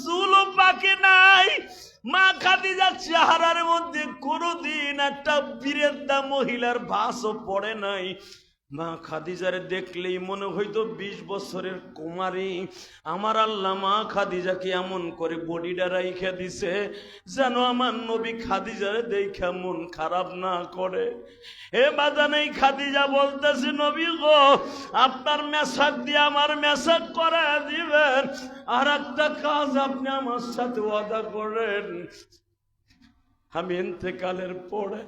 চুলও পাকে নাই। মা খাদিজার চেহারার মধ্যে কোনদিন একটা বীরেদ্দা মহিলার ভাসও পড়ে নাই। মা খাদিজারে দেখলেই মনে হইতো 20 বছরের কুমারী। আমার আল্লাহ মা খাদিজাকে এমন করে বডিটা রাইখা দিছে যেন আমার নবী খাদিজারে দেখা মন খারাপ না করে। এ বাজানেই খাদিজা বলতেছে, নবী গো, আপনার মেসাক দিয়ে আমার মেসাক করে দিবেন, আর একটা কাজ আপনি আমার সাথে ওয়াদা করেন, আমি ইন্তেকালের পরে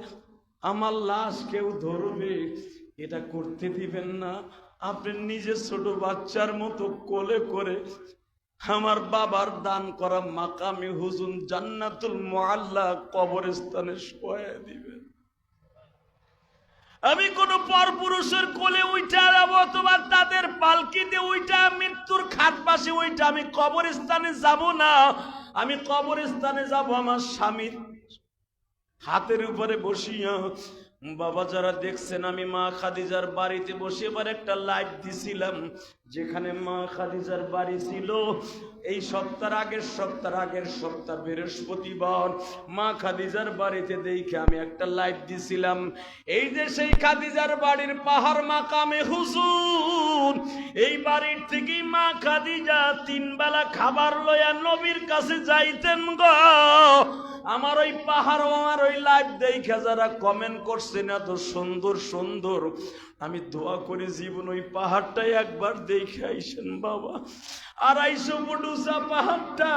আমার লাশ কেউ ধরবে এটা করতে দিবেন না। আপনি নিজে ছোট বাচ্চার মতো কোলে করে আমার বাবার দান করা মাকামে হুজুন জান্নাতুল মুআল্লা কবরস্থানে শোয়া দিবেন। আমি কোন পরপুরুষের কোলে উইঠা যাব অথবা তাদের পালকিতে উইঠা মৃত্যুর খাট পাশে উইঠা আমি কবরস্থানে যাব না। আমি কবরস্থানে যাব আমার স্বামীর হাতের উপরে বসিয়া। বাবা, যারা দেখছেন, আমি মা খাদিজার বাড়িতে বসে এবার একটা লাইভ দিছিলাম, যেখানে মা খাদিজার বাড়ি ছিল এই আগের সপ্তাহ বৃহস্পতিবার মা খাদিজার বাড়িতে দেখে আমি একটা লাইভ দিছিলাম। এই যে সেই খাদিজার বাড়ির পাহাড় মাকামে হুজুর, এই বাড়ির থেকেই মা খাদিজা 3 বেলা খাবার লইয়া নবীর কাছে যাইতেন গো। আমার ওই পাহাড়, আমার ওই লাইভ দেখে যারা কমেন্ট করছেন এত সুন্দর সুন্দর, আমি দোয়া করি জীবন ওই পাহাড়টাই একবার দেখে আইসেন বাবা। 250 ফুট উঁচা পাহাড়টা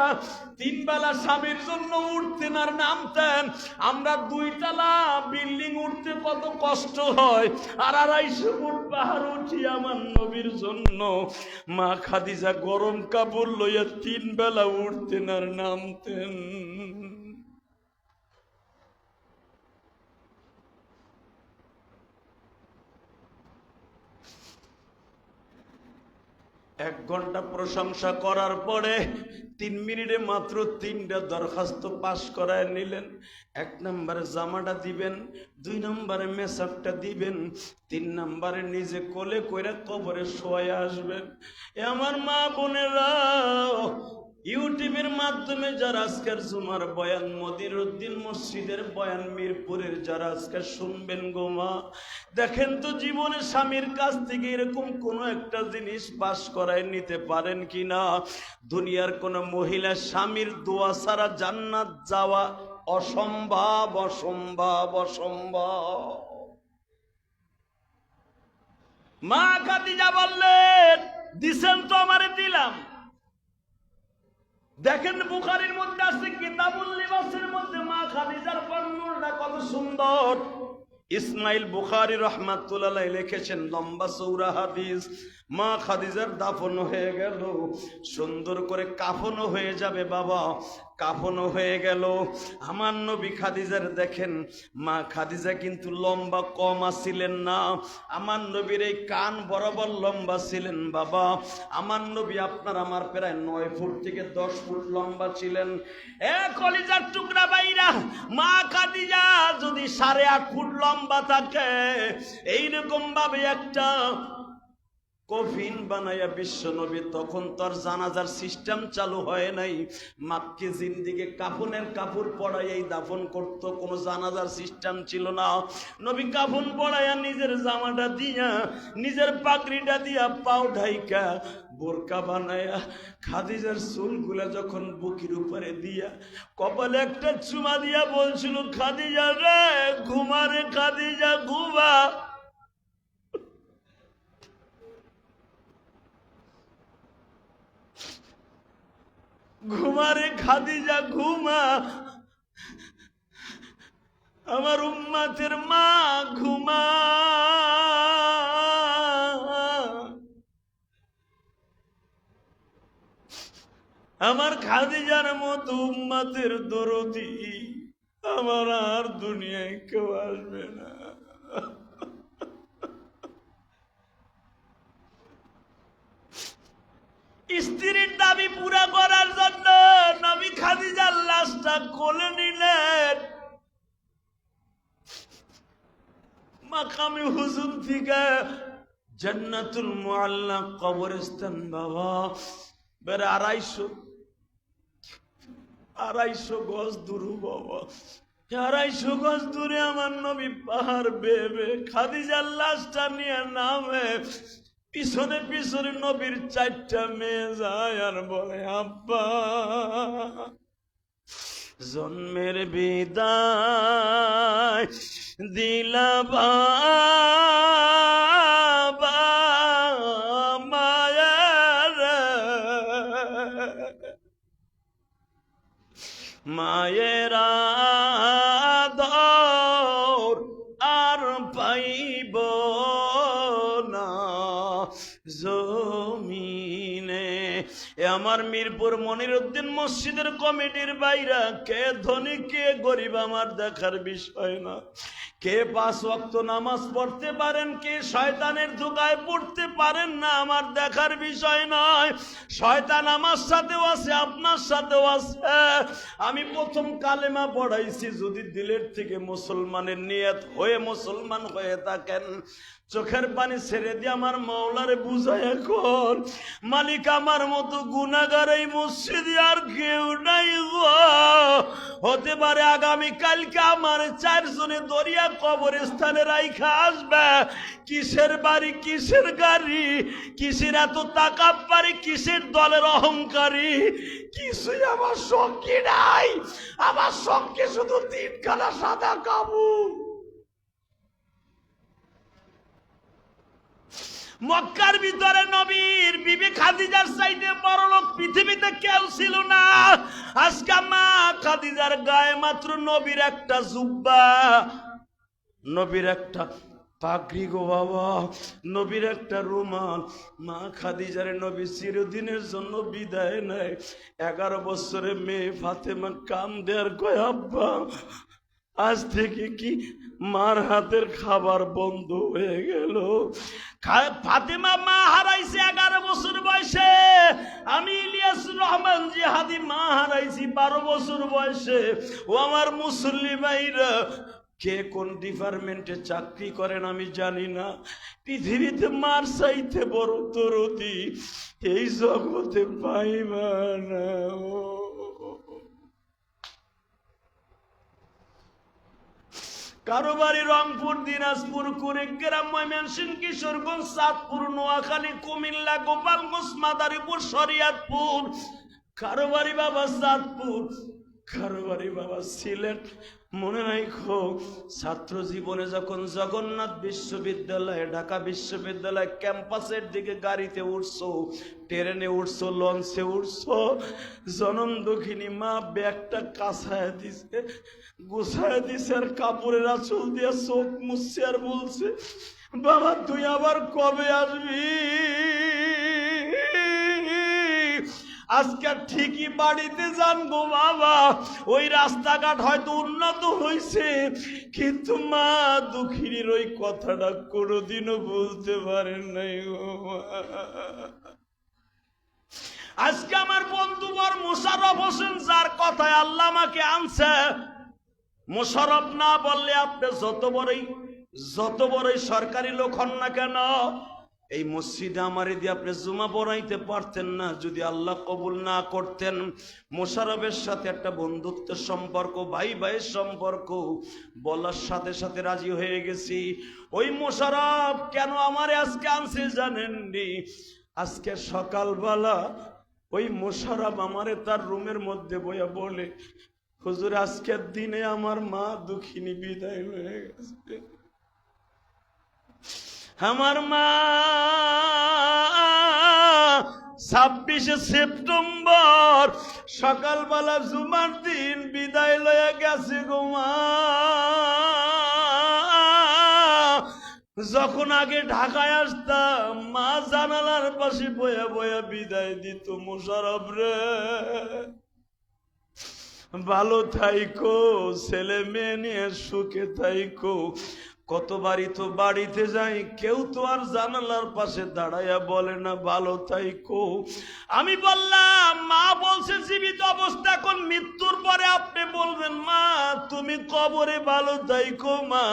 3 বেলা স্বামীর জন্য উঠতেন আর নামতেন। আমরা 2 তলা বিল্ডিং উঠতে কত কষ্ট হয়, আর 250 ফুট পাহাড় উঠি আমার নবীর জন্য মা খাদিজা গরম কাপড় লইয়া 3 বেলা উঠতেন আর নামতেন। 1 ঘন্টা প্রশংসা করার পরে 3 মিনিটে মাত্র 3টা দরখাস্ত পাশ করায় নিলেন। 1 নম্বরে জামাটা দিবেন, 2 নম্বরে মেসাকটা দিবেন, 3 নম্বরে নিজে কোলে কইরা কবরে শোয়া আসবেন। এ আমার মা বোনেরা, ইউটিউবের মাধ্যমে যারা আজকের জুমার বয়ান, মদিনুদ্দিন মসজিদের বয়ান, মিরপুরের যারা আজকে শুনবেন গো মা, দেখেন তো জীবনে স্বামীর কাছ থেকে এরকম কোনো একটা জিনিস পাস করায় নিতে পারেন কিনা। দুনিয়ার কোন মহিলা স্বামীর দোয়া ছাড়া জান্নাত যাওয়া অসম্ভব, অসম্ভব, অসম্ভব। মা খাদিজা বললেন, দিছেন তো আমারে দিলাম। দেখেন বুখারীর মধ্যে আছে কিতাবুল লিবাসের মধ্যে মা খাদিজার বর্ণনাটা কত সুন্দর। ইসমাইল বুখারী রাহমাতুল্লাহ আলাইহি লিখেছেন, লম্বা চৌড়া হাদিস। মা খাদিজার দাফন হয়ে গেল, সুন্দর করে কাফনও হয়ে যাবে বাবা, কাফনও হয়ে গেল। আমার নবী খাদিজার দেখেন, মা খাদিজা কিন্তু লম্বা কম ছিলেন না, আমার নবীর এই কান বরাবর লম্বা ছিলেন বাবা। আমার নবী আপনার আমার প্রায় 9 ফুট থেকে 10 ফুট লম্বা ছিলেন। এ কলিজার টুকরা বাইরা, মা খাদিজা যদি 8.5 ফুট লম্বা থাকে, এইরকম ভাবে একটা কফিন বানাইয়া বিশ্ব নবী, তখন তোর জানাজার সিস্টেম চালু হয় নাই, মাক্কি জিন্দিকে কাফনের কাপড় পরাইয়াই দাফন করত, কোনো জানাজার সিস্টেম ছিল না। নবী কাফন পরাইয়া নিজের জামাটা দিয়া, নিজের পাগড়িটা দিয়া, পাও ঢাইকা বোরকা বানায়া, খাদিজার চুলগুলা যখন বুকের উপরে দিয়া, কপালে একটা চুমা দিয়া বলছিল, খাদিজা রে ঘুমা রে, খাদিজা ঘুমা। ঘুমারে খাদিজা ঘুমা, আমার উম্মতের মা ঘুমা। আমার খাদিজার মতো উম্মতের দরদি আমার আর দুনিয়ায় কেউ আসবে না। স্ত্রীর দাবি পুরা করার জন্য নবী খাদিজার লাশটা কোলে নিলেন। মাকামে হুজুর থেকে জান্নাতুল মুআল্লা কবরস্থান বাবা, বের 250 250 গজ দূর বাবা, 250 গজ দূরে আমার নবী পাহাড় বেবে খাদিজার লাশটা নিয়ে নামে, পিছনে পিছনে নবীর 4টা মেয়ে যায় আর বলে আব্বা জন্মের বিদায় দিলা বাবা মায়ের মায়ের আদর আর পাইব না জমিনে। এ আমার মিরপুর মনিরউদ্দিন মসজিদের কমিটির বাইরা, কে ধনী কে গরিব আমার দেখার বিষয় না, কে 5 ওয়াক্ত নামাজ পড়তে পারেন, কে শয়তানের ধোঁকায় পড়তে পারেন না আমার দেখার বিষয় নয়। শয়তান আমার সাথেও আছে, আপনার সাথেও আছে। আমি প্রথম কালেমা পড়াইছি, যদি দিলের থেকে মুসলমানের নিয়ত হয়ে মুসলমান হয়ে থাকেন, চোখের পানি ছেড়ে দিয়ে আমার মাওলারে বুঝায় এখন, মালিক আমার মতো গুনাহগার এই মসজিদে আর কেউ নাই গো। হতে পারে আগামী কালকে আমার 4 জনে দরিয়া কবরস্থানে রাইখা আসবে। কিসের বাড়ি, কিসের গাড়ি, কিসের এত তাকাব্বারি, কিসের দলের অহংকারী, কিছুই আমার সঙ্গে নাই। আমার সঙ্গে শুধু 3খানা সাদা কাপড়। মক্কার ভিতরে নবীর বিবি খাদিজার চাইতে বড় লোক পৃথিবীতে কেউ ছিল না। আজকে মা খাদিজার গায়ে মাত্র নবীর একটা জুব্বা, নবীর একটা পাগড়ি গো বাবা, নবীর একটা রুমাল। মা খাদিজারে নবী চিরদিনের জন্য বিদায় নেয়। 11 বছরের মেয়ে ফাতেমা কান্দে আর কয় আব্বা আজ থেকে কি মার হাতের খাবার বন্ধ হয়ে গেল। ফাতেমা মা হারাইছে 11 বছর বয়সে, আমি ইলিয়াসুর রহমান জিহাদি মা হারাইছি 12 বছর বয়সে। ও আমার মুসল্লি ভাইরা, কে কোন ডিপার্টমেন্টে চাকরি করেন আমি জানি না, পৃথিবীতে মার চাইতে বড় দরদি এই জগতে পাইবা না। কারো বাড়ি রংপুর, দিনাজপুর, কুড়িগ্রাম, ময়মনসিংহ, কিশোরগঞ্জ, চাঁদপুর, নোয়াখালী, কুমিল্লা, গোপালগঞ্জ, মাদারীপুর, শরিয়তপুর। কারো বাড়ি বাবা চাঁদপুর, কারো বাড়ি বাবা সিলেট। মনে রাখো, ছাত্র জীবনে যখন জগন্নাথ বিশ্ববিদ্যালয়, ঢাকা বিশ্ববিদ্যালয় ক্যাম্পাসের দিকে গাড়িতে উঠছো, ট্রেনে উঠছো, লঞ্চে উঠছো, জনম দুঃখিনী মা ব্যাগটা কাছায় দিছে, গুছায় দিছে, আর কাপড়ের আঁচল দিয়ে চোখ মুছছে আর বলছে বাবা তুই আবার কবে আসবি। আজকে ঠিকই বাড়িতে জানবো বাবা, ওই রাস্তাঘাট হয়তো উন্নত হয়েছে, কিন্তু মা দুঃখিনীর ওই কথাটা কোনোদিনও বলতে পারেন নাই গো। আজকে আমার বন্ধু বর মোশাররফ হোসেন, যার কথায় আল্লাহ আমাকে আনছে, মোশাররফ না বললে আপনি যত বড়ই সরকারি লোক হন না কেন, এই মসজিদে আমারে দিয়ে আপনি জুমা পড়াইতে পারতেন না যদি আল্লাহ কবুল না করতেন। মোশাররফের সাথে একটা বন্ধুত্ব সম্পর্ক, ভাই ভাইয়ের সম্পর্ক, বলার সাথে সাথে রাজি হয়ে গেছি। ওই মোশাররফ কেন আমারে আজকে আনছে জানেননি? আজকে সকালবেলা ওই মোশাররফ আমারে তার রুমের মধ্যে বইয়া বলে, হুজুর আজকের দিনে আমার মা দুঃখিনী বিদায় হয়ে গেছে। আমার মা 26শে সেপ্টেম্বর সকালবেলা জুমার দিন বিদায় লয়ে গেছে গো মা। যখন আগে ঢাকায় আসতাম মা জানালার পাশে বয়া বয়া বিদায় দিত, মোশাররফ রে ভালো থাইকো, ছেলে মেয়ে নিয়ে সুখে থাইকো। কতবারই তো বাড়িতে যাই, কেউ তো আর জানালার পাশে দাঁড়াইয়া বলে না ভালো থাইকো। আমি বললাম মা বলছে জীবিত অবস্থা, এখন মৃত্যুর পরে আপনি বলবেন মা তুমি কবরে ভালো থাইকো। মা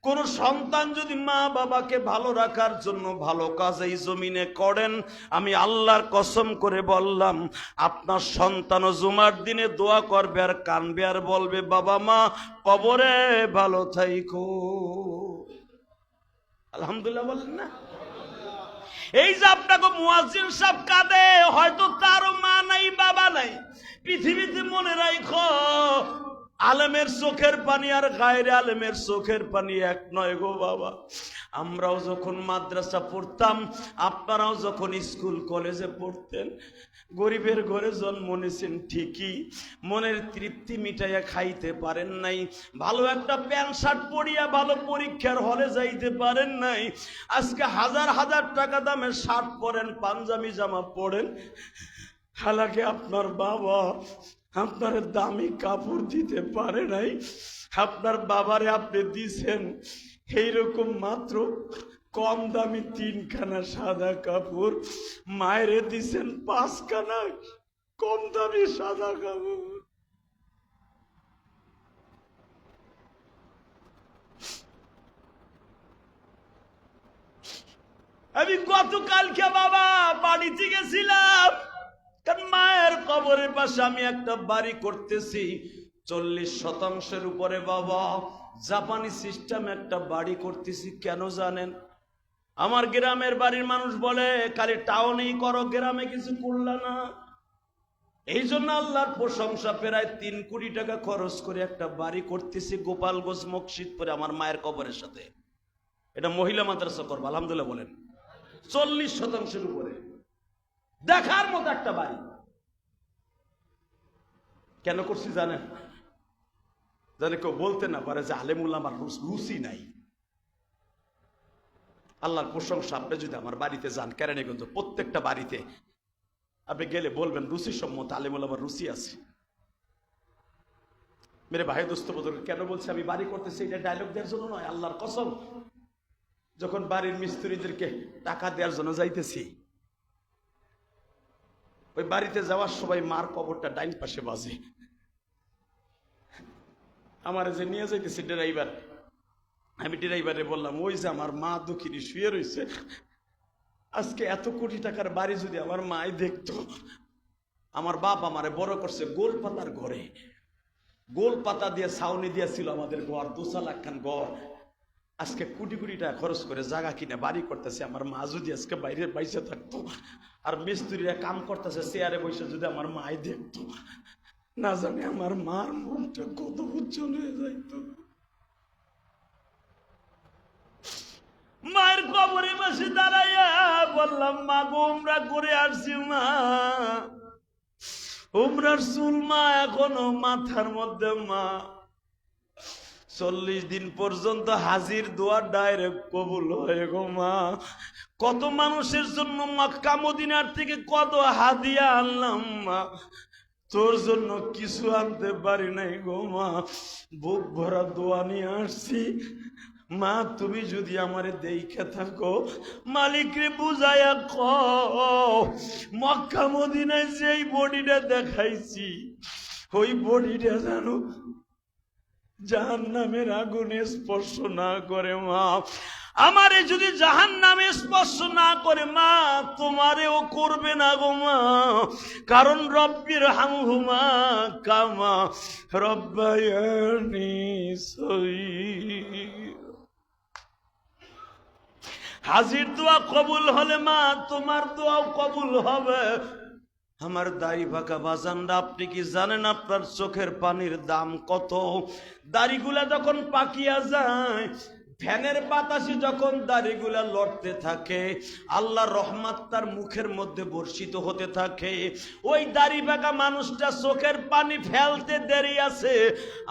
কোন সন্তান যদি মা বাবাকে ভালো রাখার জন্য ভালো কাজ এই জমিনে করেন, আমি আল্লাহর কসম করে বললাম আপনার সন্তানও জুমার দিনে দোয়া করবে আর কানবে আর বলবে বাবা মা কবরে ভালো থাইকো। আলহামদুলিল্লাহ বলেন না? এই যে আপনাকে মুয়াজ্জিন সাহেব কাঁদে, হয়তো তারও মা নাই বাবা নাই। পৃথিবীতে মনে রাখো, আলেমের চোখের পানি আর গায়রে আলেমের চোখের পানি এক নয় গো বাবা। আমরাও যখন মাদ্রাসা পড়তাম, আপনারাও যখন স্কুল কলেজে পড়তেন, গরিবের ঘরে জন্ম নিয়েছেন ঠিকই, মনের তৃপ্তি মিটাইয়া খাইতে পারেন নাই, ভালো একটা প্যান্ট শার্ট পরিয়া ভালো পরীক্ষার হলে যাইতে পারেন নাই। আজকে হাজার হাজার টাকা দামের শার্ট পরেন, পাঞ্জাবি জামা পরেন, হালাকে আপনার বাবা আপনার দামি কাপড় দিতে পারে নাই। আপনার বাবারে আপনি দিছেন এইরকম মাত্র কম দামি 3 খানা সাদা কাপড়, মায়েরে দিছেন 5 খানা কম দামি সাদা কাপড়। আমি গতকালকে বাবা বাড়িতে গেছিলাম, কারণ মায়ের কবরের পাশে আমি একটা বাড়ি করতেছি 40% উপরে বাবা, জাপানি সিস্টেম একটা বাড়ি করতেছি। কেন জানেন? আমার গ্রামের বাড়ির মানুষ বলে খালি টাউনেই করো, গ্রামে কিছু করলা না। এই জন্য আল্লাহর প্রশংসা, প্রায় 3 কোটি টাকা খরচ করে একটা বাড়ি করতেছি গোপালগঞ্জ মসজিদপুরে আমার মায়ের কবরের সাথে। এটা মহিলা মাদ্রাসা করবো, আলহামদুলিল্লাহ বলেন। 40% উপরে দেখার মতো একটা বাড়ি। কেন করছি জানেন? জানে কেউ বলতে না পারে যে আলেমুল আমার রুচি নাই। আল্লাহর প্রশংসা, আপনি যদি আমার বাড়িতে যান কেরানীগঞ্জ, প্রত্যেকটা বাড়িতে আপনি গেলে বলবেন রুচি সম্মত আলেমুল আমার রুচি আছে। মেরে ভাই দোস্ত বদর, কেন বলছে আমি বাড়ি করতেছি এটা ডায়লগ দেওয়ার জন্য নয়, আল্লাহর কসম। যখন বাড়ির মিস্ত্রিদেরকে টাকা দেওয়ার জন্য যাইতেছি, ওই বাড়িতে যাওয়ার সময় মার কবরটা ডাইন পাশে বাজে। আমার যে নিয়ে যাইতেছি ড্রাইভার, আমি ড্রাইভারে বললাম ওই যে আমার মা দুঃখিনী শুয়ে রয়েছে, আজকে এত কোটি টাকার বাড়ি যদি আমার মাই দেখতো। আমার বাপ আমারে বড় করছে গোল পাতার ঘরে, গোল পাতা দিয়ে ছাউনি দিয়েছিল আমাদের ঘর, 2 লাখ খান ঘর। আজকে কোটি কোটি টাকা খরচ করে জায়গা কিনে বাড়ি করতেছে। আমার মা যদি আজকে বাইরে বাইসে থাকতো, আর মিস্ত্রিরা কাম করতেছে চেয়ারে বসে, যদি আমার মাই দেখতো, না জানি আমার মার মনটা কত উজ্জ্বল হয়ে যাইত। মায়ের কবরে বসে দাঁড়াইয়া বললাম মা গো, উমরা করে আসছি মা, উমরার চুল মা এখনো মাথার মধ্যে মা। 40 দিন পর্যন্ত হাজির দোয়া ডাইরেক্ট কবুল হয়ে গো মা। কত মানুষের জন্য মক্কা মদিনার থেকে কত হাদিয়া আনলাম মা, তোর জন্য কিছু আনতে পারি নাই গো মা। বুক ভরা দোয়া নিয়ে আসছি মা, তুমি যদি আমারে দেখে থাকো মালিকরে বুঝাইয়া কও, মক্কা মদিনায় যেই বডিটা দেখাইছি ওই বডিটা জানো জাহান্নামের আগুনে স্পর্শ না করে মা। আমারে যদি জাহান্নামে স্পর্শ না করে মা, তোমারেও করবে না গো মা। কারণ রব্বির হামহুমা কামা রব্বায়ানি সগীরা। হাজির দোয়া কবুল হলে মা, তোমার দোয়াও কবুল হবে। আমার দাড়ি পাকা বাজানরা, আপনি কি জানেন আপনার চোখের পানির দাম কত? দাড়িগুলা যখন পাকিয়া যায়, ফ্যানের বাতাসে যখন দাড়িগুলা লড়তে থাকে, আল্লাহর রহমত তার মুখের মধ্যে বর্ষিত হতে থাকে। ওই দাড়ি পাকা মানুষটা চোখের পানি ফেলতে দেরি আছে,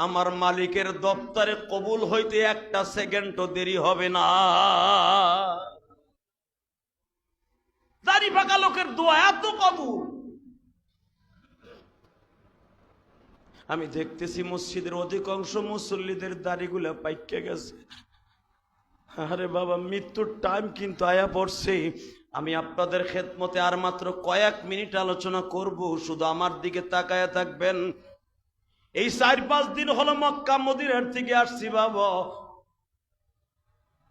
আমার মালিকের দপ্তরে কবুল হইতে 1 সেকেন্ডও দেরি হবে না। দাড়ি পাকা লোকের দোয়া এত কবুল। আমি দেখতেছি মসজিদের অধিকাংশ মুসল্লিদের দাড়িগুলা পাইকে গেছে। আরে বাবা, মৃত্যুর টাইম কিন্তু আয়া পড়ছে। আমি আপনাদের খেদমতে আর মাত্র কয়েক মিনিট আলোচনা করব, শুধু আমার দিকে তাকায়া থাকবেন। এই 4-5 দিন হলো মক্কা মদিনার থেকে আসছি বাবা।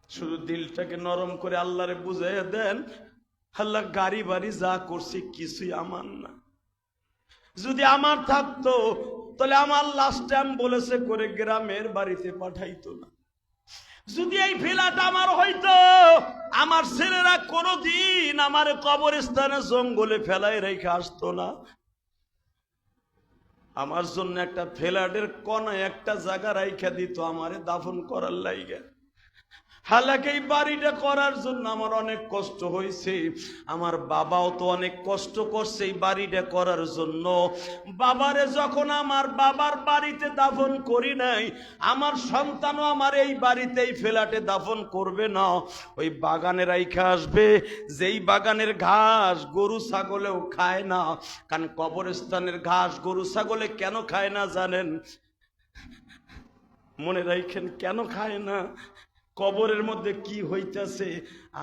শুধু দিলটাকে নরম করে আল্লাহরে বুঝাইয়া দেন, আল্লাহ গাড়ি বাড়ি যা করছি কিছুই আমার না। যদি আমার থাকতো তাহলে আমার লাস্ট টাইম বলেছে করে গ্রামের বাড়িতে পাঠাইতো না। যদি এই ফেলাটা আমার হইতো, আমার ছেলেরা কোনোদিন আমার কবরস্থানে জঙ্গলে ফেলায় রেখে আসতো না। আমার জন্য একটা ফ্ল্যাটের কোনায় একটা জায়গা রাইখা দিত আমারে দাফন করার লাইগা। হালাকে এই বাড়িটা করার জন্য আমার অনেক কষ্ট হয়েছে, আমার বাবাও তো অনেক কষ্ট করছে এই বাড়িটা করার জন্য। বাবারে যখন আমার বাবার বাড়িতে দাফন করি নাই, আমার সন্তানও আমার এই বাড়িতে এই ফ্ল্যাটে দাফন করবে না, ওই বাগানে রাইখা আসবে, যেই বাগানের ঘাস গরু ছাগলেও খায় না। কারণ কবরস্থানের ঘাস গরু ছাগলে কেন খায় না জানেন? মনে রাখেন কেন খায় না? কবরের মধ্যে কি হইতেছে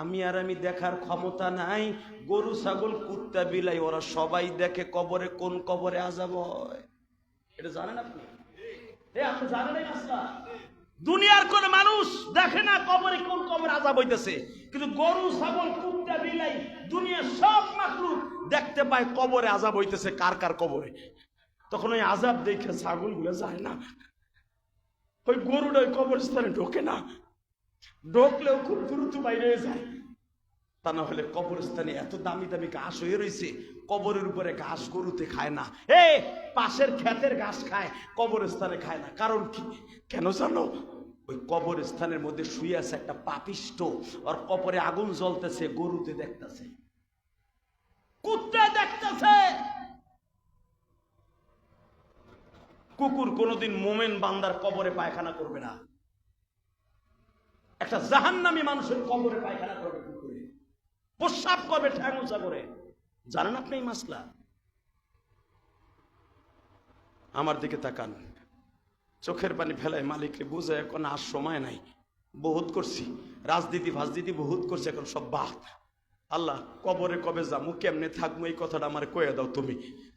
আমি দেখার ক্ষমতা নাই। গরু ছাগল কুত্তা বিলাই ওরা সবাই দেখে কবরে, কোন কবরে আযাব হয়। এটা জানেন আপনি? আপনি জানেন এই মাসলা? দুনিয়ার কোন মানুষ দেখে না কবরে কোন কবরে আযাব হইতেছে, কিন্তু গরু ছাগল কুত্তা বিলাই দুনিয়ার সব মাখলুক দেখতে পায় কবরে আযাব হইতেছে কার কার কবরে। তখন ওই আযাব দেখে ছাগলগুলো যায় না, ওই গরুটা ওই কবরস্থানে ঢোকে না, ঢোকলেও খুব দ্রুত বাইরে যায়। তা না হলে কবরস্থানে এত দামি দামি ঘাস হয়ে রয়েছে, কবরের উপরে ঘাস গরুতে খায় না। পাশের ক্ষেতের ঘাস খায়, কবরস্থানে খায় না। কারণ কি? কেন জানো? ওই কবরস্থানের মধ্যে শুয়ে আছে একটা পাপিষ্ট, আর কবরে আগুন জ্বলতেছে, গরুতে দেখতেছে, কুত্তা দেখতেছে। কুকুর কোনোদিন মোমেন বান্দার কবরে পায়খানা করবে না। একটা জাহান্নামী মানুষের কবরে পায়খানা করবে, কুকুরে প্রস্রাব করবে ঠ্যাং উঁচা করে। জানেন আপনি এই মাসলা? আমার দিকে তাকান, চোখের পানি ফেলায় মালিককে বুঝে, এখন আর সময় নাই, বহুত করছি, রাজনীতি ফাজনীতি বহুত করছি, এখন সব বাদ। আল্লাহ কবরে কবে যাবো, কেমনে থাকবো, এই কথাটা আমার কয়ে দাও তুমি।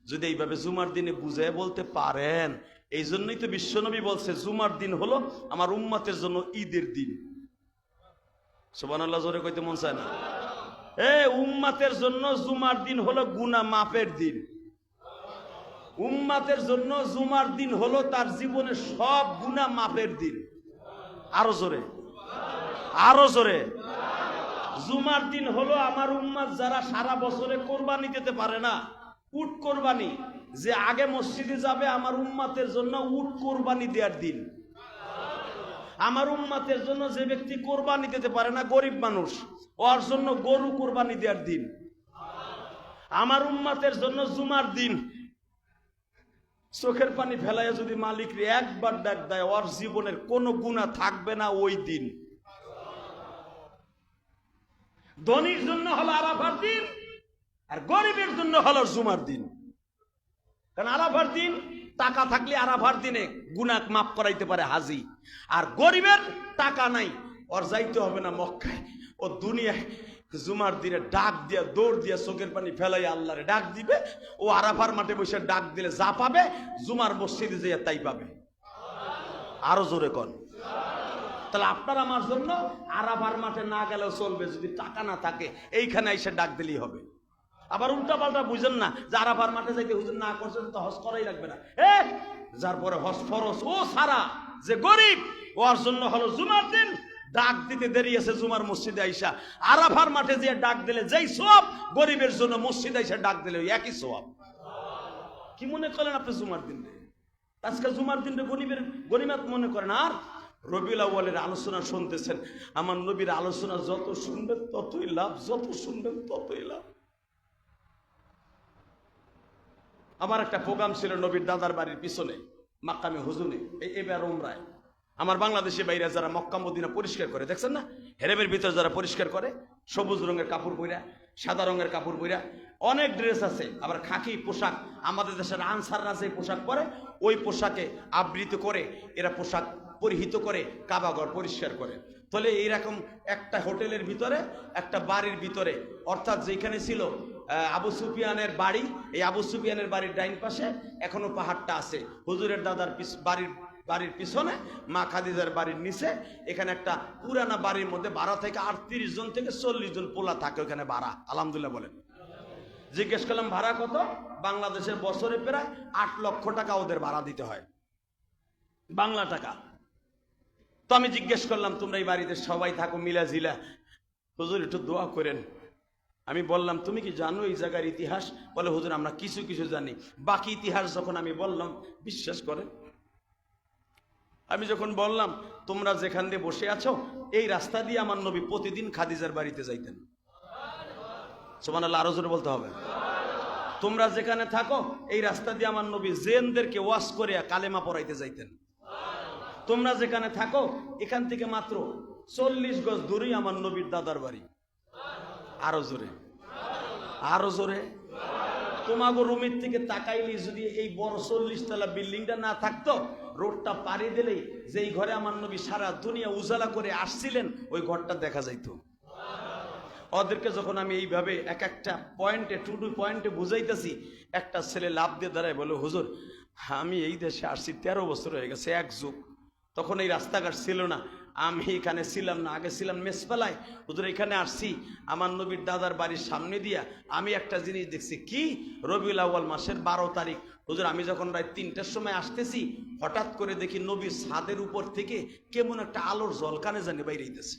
যদি এইভাবে জুমার দিনে বুঝে বলতে পারেন, এই জন্যই তো বিশ্বনবী বলছে জুমার দিন হলো আমার উম্মতের জন্য ঈদের দিন। সুবহানাল্লাহ জোরে কইতে মন চায় না? উম্মতের জন্য জুমার দিন হলো গুনাহ মাফের দিন। উম্মতের জন্য জুমার দিন হলো তার জীবনের সব গুনাহ মাফের দিন। আরো জোরে, আরো জোরে। জুমার দিন হলো আমার উম্মত যারা সারা বছরে কোরবানি দিতে পারে না, উট কোরবানি, যে আগে মসজিদে যাবে, আমার উম্মতের জন্য উট কোরবানি দেওয়ার দিন। আমার উম্মতের জন্য যে ব্যক্তি কোরবানি দিতে পারে না, গরিব মানুষ, ওর জন্য গরু কোরবানি দেওয়ার দিন। আমার উম্মতের জন্য জুমার দিন। চোখের পানি ফেলাইয়া যদি মালিক রে একবার ডাক দেয়, ওর জীবনের কোনো গুনাহ থাকবে না ওই দিন। ধনীর জন্য হলো আরাফার দিন, আর গরিবের জন্য হলো জুমার দিন। কারণ আরাফার দিন টাকা থাকলে আরাফার দিনে গুনাহ মাফ করাইতে পারে হাজি, আর গরিবের টাকা নাই, ওর যাইতে হবে না মক্কায়, ও দুনিয়ায় জুমার দিনে ডাক দিয়া দৌড় দিয়া চোখের পানি ফেলাই আল্লাহরে ডাক দিবে। ও আরাফার মাঠে বসে ডাক দিলে যা পাবে, জুমার মসজিদে যাইয়া তাই পাবে। আরো জোরে কন। তাহলে আপনার আমার জন্য আরাফার মাঠে না গেলেও চলবে, যদি টাকা না থাকে এইখানে এসে ডাক দিলেই হবে। আবার উল্টা পাল্টা বুঝেন না যে আরাফার মাঠে যাইতে হুজুর না করছেন তো হজ করাই লাগবে না। যার পরে হজ ফরজ, ও সারা যে গরিব, ওর জন্য হলো জুমার দিন। ডাক দিতে দেরি আছে, জুমার মসজিদে আইসা আরাফার মাঠে যে ডাক দিলে যেই সওয়াব, গরিবের জন্য মসজিদে আইসা ডাক দিলে একই সওয়াব। কি মনে করেন আপনি জুমার দিন? আজকে জুমার দিন গরিবের গনিমত মনে করেন। আর রবিউল আউয়ালের আলোচনা শুনতেছেন, আমার নবীর আলোচনা যত শুনবেন ততই লাভ, যত শুনবেন ততই লাভ। আমার একটা প্রোগ্রাম ছিল নবীর দাদার বাড়ির পিছনে মাক্কামে হুজুনে, এবার উমরায়। আমার বাংলাদেশি বাইরে যারা মক্কা মদিনা পরিষ্কার করে, দেখছেন না, হেরেমের ভিতরে যারা পরিষ্কার করে, সবুজ রঙের কাপড় পইরা, সাদা রঙের কাপড় পইরা, অনেক ড্রেস আছে। আবার খাকি পোশাক, আমাদের দেশের আনসাররা যে পোশাক পরে, ওই পোশাকে আবৃত করে এরা পোশাক পরিহিত করে কাবাঘর পরিষ্কার করে। তাহলে এইরকম একটা হোটেলের ভিতরে, একটা বাড়ির ভিতরে, অর্থাৎ যেখানে ছিল আবু সুফিয়ানের বাড়ি, এই আবু সুফিয়ানের বাড়ির ডাইন পাশে এখনো পাহাড়টা আছে, হুজুরের দাদার বাড়ির বাড়ির পিছনে, মা খাদিজার বাড়ির নিচে। এখানে একটা পুরানা বাড়ির মধ্যে ভাড়া থেকে 38 জন থেকে 40 জন পোলা থাকে ওখানে ভাড়া। আলহামদুলিল্লাহ বলেন। জিজ্ঞেস করলাম ভাড়া কত? বাংলাদেশের বছরে প্রায় 8 লক্ষ টাকা ওদের ভাড়া দিতে হয়, বাংলা টাকা। তো আমি জিজ্ঞেস করলাম তোমরা এই বাড়িতে সবাই থাকো মিলা জিলা, হুজুর একটু দোয়া করেন। আমি বললাম তুমি কি জানো এই জায়গার ইতিহাস? বলে হুজুর আমরা কিছু কিছু জানি। বাকি ইতিহাস যখন আমি বললাম, বিশ্বাস করেন, আমি যখন বললাম তোমরা যেখান দিয়ে বসে আছো এই রাস্তা দিয়ে আমার নবী প্রতিদিন খাদিজার বাড়িতে যাইতেন। সুবহানাল্লাহ, আরো জোরে বলতে হবে। তোমরা যেখানে থাকো এই রাস্তা দিয়ে আমার নবী জেনদেরকে ওয়াশ করে কালেমা পড়াইতে যাইতেন। তোমরা যেখানে থাকো এখান থেকে মাত্র 40 গজ দূরেই আমার নবীর দাদার বাড়ি। আরো জোরে, আরো জোরে। তোমাগো রুমের থেকে তাকাইলে যদি এই বড় 40 তলা বিল্ডিংটা না থাকতো, রোডটা পাড়ি দিলেই যেই ঘরে আমার নবী সারা দুনিয়া উজালা করে আসছিলেন ওই ঘরটা দেখা যাইতো। ওদেরকে যখন আমি এইভাবে এক একটা পয়েন্টে টু পয়েন্টে বুঝাইতেছি, একটা ছেলে লাভ দিয়ে দাঁড়ায় বলে হুজুর আমি এই দেশে আসছি 13 বছর হয়ে গেছে, এক যুগ। তখন এই রাস্তাঘাট ছিল না, আমি এখানে ছিলাম না, আগে ছিলাম মেসপালায়। হুজুর এখানে আসছি আমার নবীর দাদার বাড়ির সামনে দিয়া, আমি একটা জিনিস দেখছি কি, রবিউল আউয়াল মাসের 12 তারিখ হুজুর আমি যখন রাত 3টার সময় আসতেছি, হঠাৎ করে দেখি নবীর ছাদের উপর থেকে কেমন একটা আলোর জলকানে জানি বাইরে হইতেছে।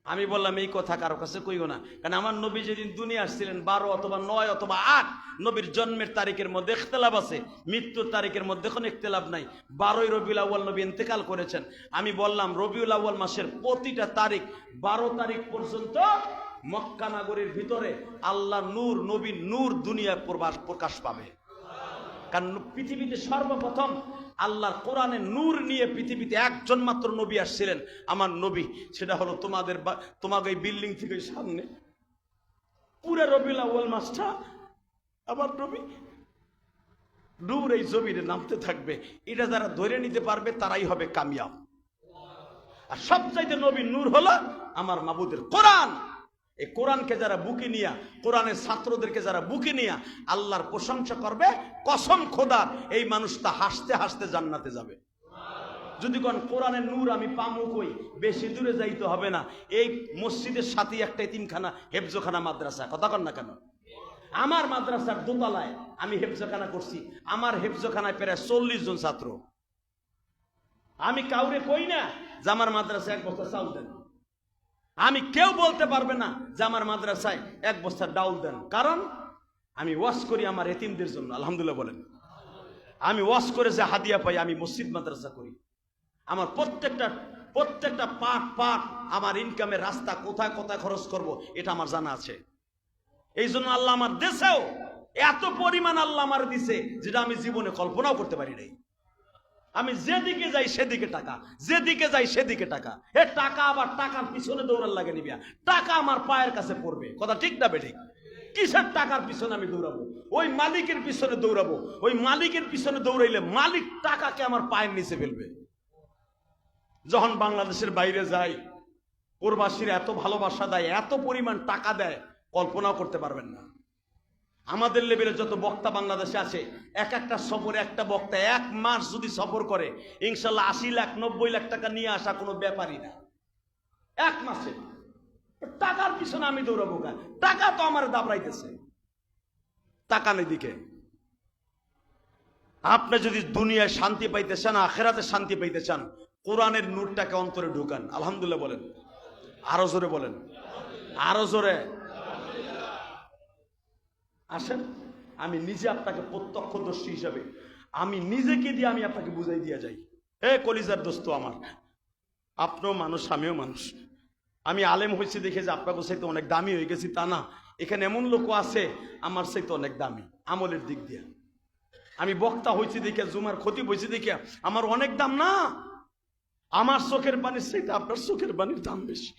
আমি বললাম এই কথা কারো কাছে কইও না, কারণ আমার নবী যেদিন দুনিয়া আসছিলেন 12 অথবা 9 অথবা 8, নবীর জন্মের তারিখের মধ্যে ইখতিলাফ আছে, মৃত্যুর তারিখের মধ্যে কোনো ইখতিলাফ নাই। 12ই রবিউল আউয়াল নবী ইন্তেকাল করেছেন। আমি বললাম রবিউল আউয়াল মাসের প্রতিটা তারিখ 12 তারিখ পর্যন্ত মক্কা নগরীর ভিতরে আল্লাহ নূর, নবীর নূর দুনিয়ায় প্রকাশ পাবে। কারণ পৃথিবীতে সর্বপ্রথম আল্লাহর কোরআনের নূর নিয়ে পৃথিবীতে একজন মাত্র নবী আসছিলেন, আমার নবী। সেটা হলো তোমাকে এই বিল্ডিং থেকে সামনে পুরো রবিউল আউয়াল মাসটা আমার নবী নূর এই জমিনে নামতে থাকবে। এটা যারা ধরে নিতে পারবে তারাই হবে কামিয়াব। আর সবচাইতে নবী নূর হলো আমার মাবুদের কোরআন। এই কোরআনকে যারা বুকে নিয়া, কোরআনের ছাত্রদেরকে যারা বুকে নিয়া আল্লাহর প্রশংসা করবে, কসম খোদার এই মানুষটা হাসতে হাসতে জান্নাতে যাবে। যদি কোন কোরআনের নূর আমি পামু কই, বেশি দূরে যাইতে হবে না, এই মসজিদের সাথে একটা এতিমখানা হেফজখানা মাদ্রাসা, কথা কন না কেন? আমার মাদ্রাসার দোতলায় আমি হেফজখানা করছি, আমার হেফজখানায় প্রায় 40 জন ছাত্র। আমি কাউরে কই না যে আমার মাদ্রাসায় 1 বস্তা চাউল দেন, আমি কেউ বলতে পারবে না যে আমার মাদ্রাসায় 1 বস্তা ডাউল দেন, কারণ আমি ওয়াজ করি আমার এতিমদের জন্য। আলহামদুলিল্লাহ বলেন। আমি ওয়াজ করে যে হাদিয়া পাই, আমি মসজিদ মাদ্রাসা করি। আমার প্রত্যেকটা পাট আমার ইনকামের রাস্তা কোথায় কোথায় খরচ করব এটা আমার জানা আছে। এই জন্য আল্লাহ আমার দেশেও এত পরিমাণ আল্লাহ আমার দিছে যেটা আমি জীবনে কল্পনাও করতে পারি নাই। আমি যেদিকে যাই সেদিকে টাকা, যেদিকে যাই সেদিকে টাকা। এ টাকা আবার টাকার পিছনে দৌড়ার লাগে নিবিয়া, টাকা আমার পায়ের কাছে পড়বে, কথা ঠিক না বেঠিক? কিসের টাকার পিছনে আমি দৌড়াবো? ওই মালিকের পিছনে দৌড়াবো। ওই মালিকের পিছনে দৌড়াইলে মালিক টাকাকে আমার পায়ের নিচে ফেলবে। যখন বাংলাদেশের বাইরে যাই, প্রবাসীরা এত ভালোবাসা দেয়, এত পরিমাণ টাকা দেয়, কল্পনাও করতে পারবেন না। আমাদের লেভেলে যত বক্তা বাংলাদেশে আছে, এক একটা সফরে একটা বক্তা 1 মাস যদি সফর করে, ইনশাল্লাহ 80 লাখ 90 লাখ টাকা নিয়ে আসা কোনো ব্যাপারই না 1 মাসে। টাকার পিছনে আমি দৌড়াবো না, টাকা তো আমার দাবড়াইতেছে। টাকা নেই দিকে। আপনি যদি দুনিয়ায় শান্তি পাইতে চান, আখিরাতে শান্তি পাইতে চান, কোরআনের নূরটাকে অন্তরে ঢুকান। আলহামদুলিল্লাহ বলেন, আরো জোরে বলেন, আরো জোরে। আসেন আমি নিজে আপনাকে প্রত্যক্ষদর্শী হিসাবে আমি নিজেকে দিয়ে আমি আপনাকে বুঝাই দিয়া যাই। হে কলিজার দোস্ত আমার, আপনিও মানুষ, আমিও মানুষ। আমি আলেম হয়েছি দেখে যে আপনাকে চাইতে অনেক দামি হয়ে গেছি তা না। এখানে এমন লোক আছে আমার চাইতে অনেক দামি আমলের দিক দিয়ে। আমি বক্তা হয়েছি দেখে, জুমার খতিব হয়েছি দেখে আমার অনেক দাম না। আমার চোখের পানির চাইতে আপনার চোখের পানির দাম বেশি।